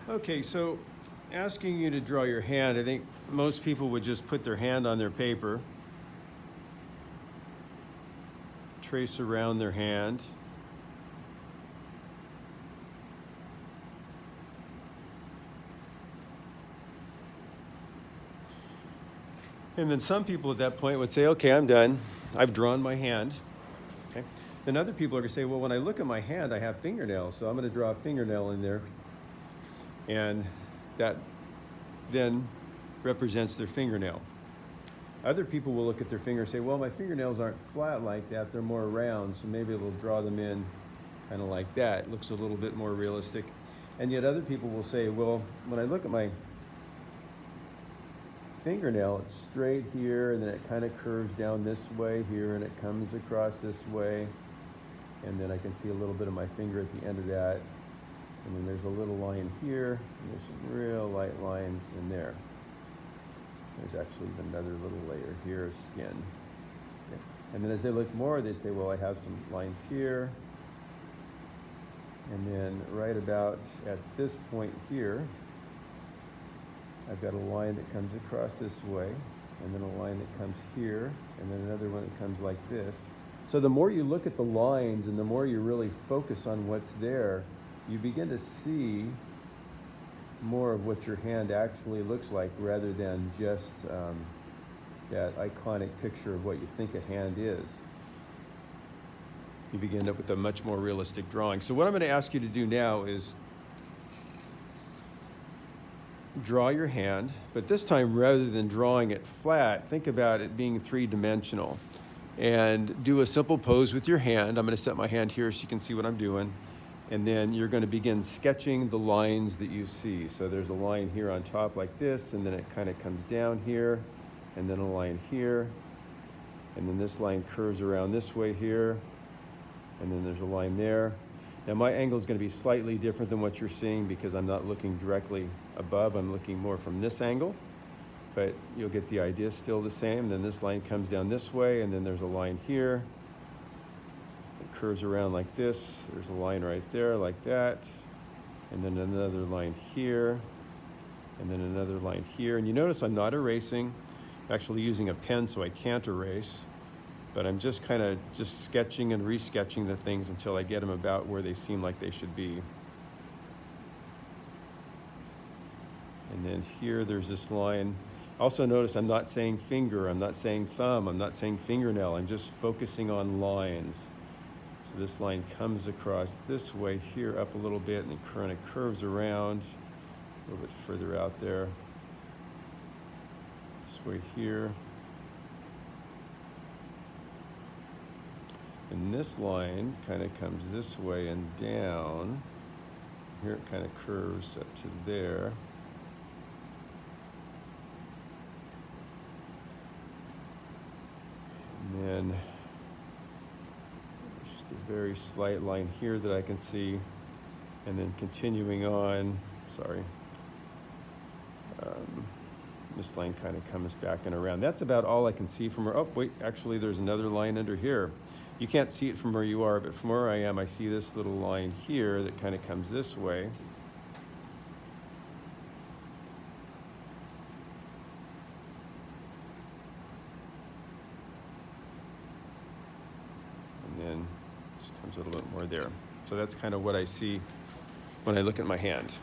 Okay, so asking you to draw your hand, I think most people would just put their hand on their paper, trace around their hand. And then some people at that point would say, okay, I'm done. I've drawn my hand. Okay. Then other people are going to say, well, when I look at my hand, I have fingernails, so I'm going to draw a fingernail in there. And that then represents their fingernail. Other people will look at their finger and say, well, my fingernails aren't flat like that, they're more round, so maybe they'll draw them in kind of like that. It looks a little bit more realistic. And yet other people will say, well, when I look at my fingernail, it's straight here, and then it kind of curves down this way here, and it comes across this way, and then I can see a little bit of my finger at the end of that, and then there's a little line here, and there's some real light lines in there. There's actually another little layer here of skin. Okay. And then as they look more, they'd say, well, I have some lines here, and then right about at this point here, I've got a line that comes across this way, and then a line that comes here, and then another one that comes like this. So the more you look at the lines and the more you really focus on what's there, you begin to see more of what your hand actually looks like rather than just that iconic picture of what you think a hand is. You begin up with a much more realistic drawing. So what I'm going to ask you to do now is draw your hand, but this time rather than drawing it flat, think about it being three-dimensional. And do a simple pose with your hand. I'm going to set my hand here so you can see what I'm doing. And then you're going to begin sketching the lines that you see. So there's a line here on top like this, and then it kind of comes down here, and then a line here, and then this line curves around this way here, and then there's a line there. Now my angle is going to be slightly different than what you're seeing because I'm not looking directly above, I'm looking more from this angle, but you'll get the idea still the same. Then this line comes down this way, and then there's a line here. It curves around like this. There's a line right there like that, and then another line here, and then another line here. And you notice I'm not erasing. I'm actually using a pen so I can't erase, but I'm just kind of just sketching and resketching the things until I get them about where they seem like they should be. And then here there's this line. Also notice I'm not saying finger, I'm not saying thumb, I'm not saying fingernail, I'm just focusing on lines. So this line comes across this way here up a little bit, and it kind of curves around a little bit further out there. This way here. And this line kind of comes this way and down. Here it kind of curves up to there. And then there's just a very slight line here that I can see. And then continuing on, sorry. This line kind of comes back and around. That's about all I can see from her. Oh, wait, actually there's another line under here. You can't see it from where you are, but from where I am, I see this little line here that kind of comes this way. And then this comes a little bit more there. So that's kind of what I see when I look at my hand.